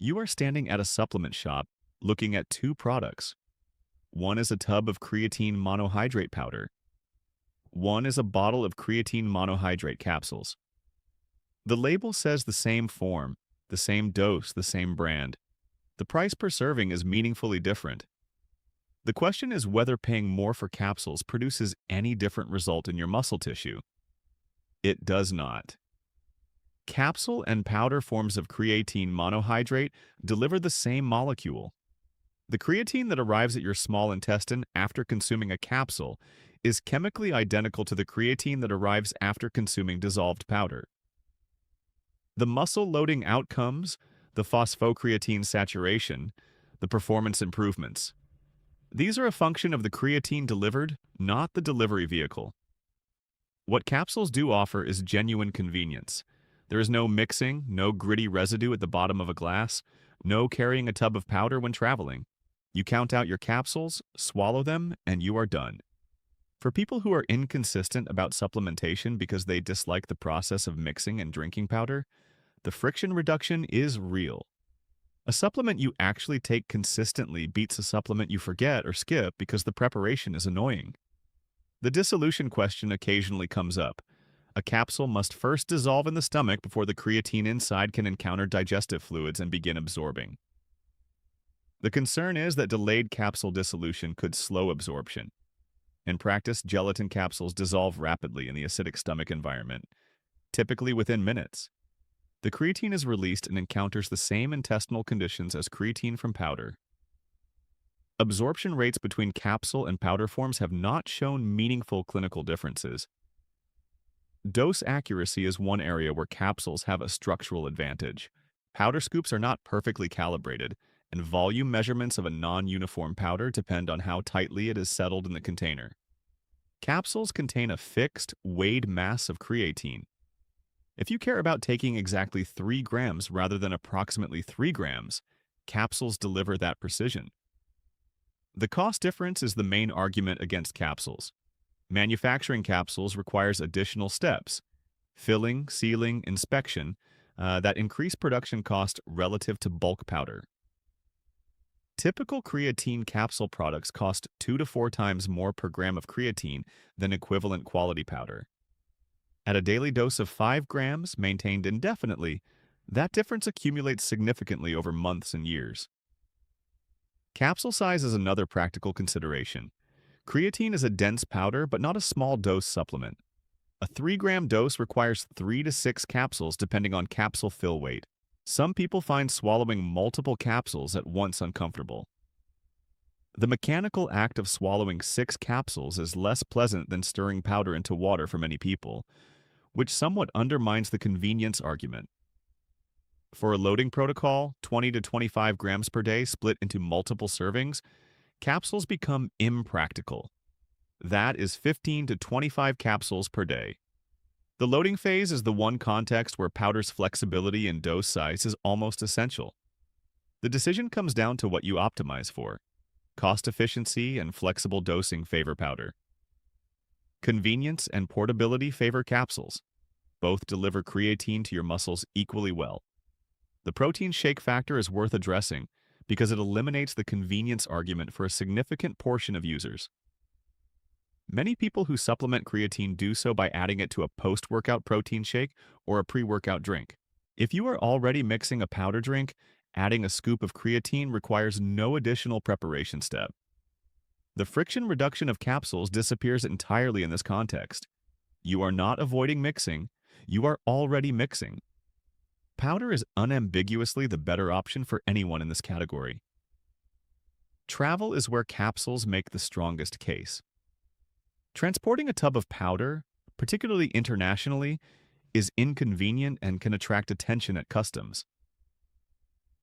You are standing at a supplement shop looking at two products. One is a tub of creatine monohydrate powder. One is a bottle of creatine monohydrate capsules. The label says the same form, the same dose, the same brand. The price per serving is meaningfully different. The question is whether paying more for capsules produces any different result in your muscle tissue. It does not. Capsule and powder forms of creatine monohydrate deliver the same molecule. The creatine that arrives at your small intestine after consuming a capsule is chemically identical to the creatine that arrives after consuming dissolved powder. The muscle-loading outcomes, the phosphocreatine saturation, the performance improvements. These are a function of the creatine delivered, not the delivery vehicle. What capsules do offer is genuine convenience. There is no mixing, no gritty residue at the bottom of a glass, no carrying a tub of powder when traveling. You count out your capsules, swallow them, and you are done. For people who are inconsistent about supplementation because they dislike the process of mixing and drinking powder, the friction reduction is real. A supplement you actually take consistently beats a supplement you forget or skip because the preparation is annoying. The dissolution question occasionally comes up. A capsule must first dissolve in the stomach before the creatine inside can encounter digestive fluids and begin absorbing. The concern is that delayed capsule dissolution could slow absorption. In practice, gelatin capsules dissolve rapidly in the acidic stomach environment, typically within minutes. The creatine is released and encounters the same intestinal conditions as creatine from powder. Absorption rates between capsule and powder forms have not shown meaningful clinical differences. Dose accuracy is one area where capsules have a structural advantage. Powder scoops are not perfectly calibrated, and volume measurements of a non-uniform powder depend on how tightly it is settled in the container. Capsules contain a fixed, weighed mass of creatine. If you care about taking exactly 3 grams rather than approximately 3 grams, capsules deliver that precision. The cost difference is the main argument against capsules. Manufacturing capsules requires additional steps, filling, sealing, inspection, that increase production cost relative to bulk powder. Typical creatine capsule products cost 2 to 4 times more per gram of creatine than equivalent quality powder. At a daily dose of 5 grams, maintained indefinitely, that difference accumulates significantly over months and years. Capsule size is another practical consideration. Creatine is a dense powder, but not a small dose supplement. A 3-gram dose requires 3 to 6 capsules depending on capsule fill weight. Some people find swallowing multiple capsules at once uncomfortable. The mechanical act of swallowing 6 capsules is less pleasant than stirring powder into water for many people, which somewhat undermines the convenience argument. For a loading protocol, 20 to 25 grams per day split into multiple servings, capsules become impractical. That is 15 to 25 capsules per day. The loading phase is the one context where powder's flexibility and dose size is almost essential. The decision comes down to what you optimize for. Cost efficiency and flexible dosing favor powder. Convenience and portability favor capsules. Both deliver creatine to your muscles equally well. The protein shake factor is worth addressing because it eliminates the convenience argument for a significant portion of users. Many people who supplement creatine do so by adding it to a post-workout protein shake or a pre-workout drink. If you are already mixing a powder drink, adding a scoop of creatine requires no additional preparation step. The friction reduction of capsules disappears entirely in this context. You are not avoiding mixing, you are already mixing. Powder is unambiguously the better option for anyone in this category. Travel is where capsules make the strongest case. Transporting a tub of powder, particularly internationally, is inconvenient and can attract attention at customs.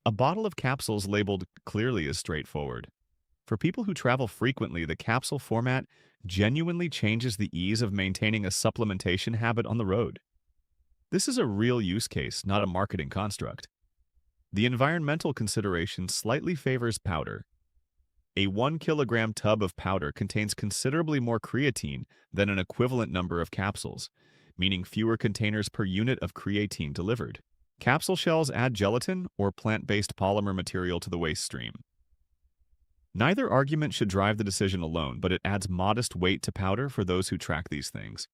A bottle of capsules labeled clearly is straightforward. For people who travel frequently, the capsule format genuinely changes the ease of maintaining a supplementation habit on the road. This is a real use case, not a marketing construct. The environmental consideration slightly favors powder. A 1 kilogram tub of powder contains considerably more creatine than an equivalent number of capsules, meaning fewer containers per unit of creatine delivered. Capsule shells add gelatin or plant-based polymer material to the waste stream. Neither argument should drive the decision alone, but it adds modest weight to powder for those who track these things.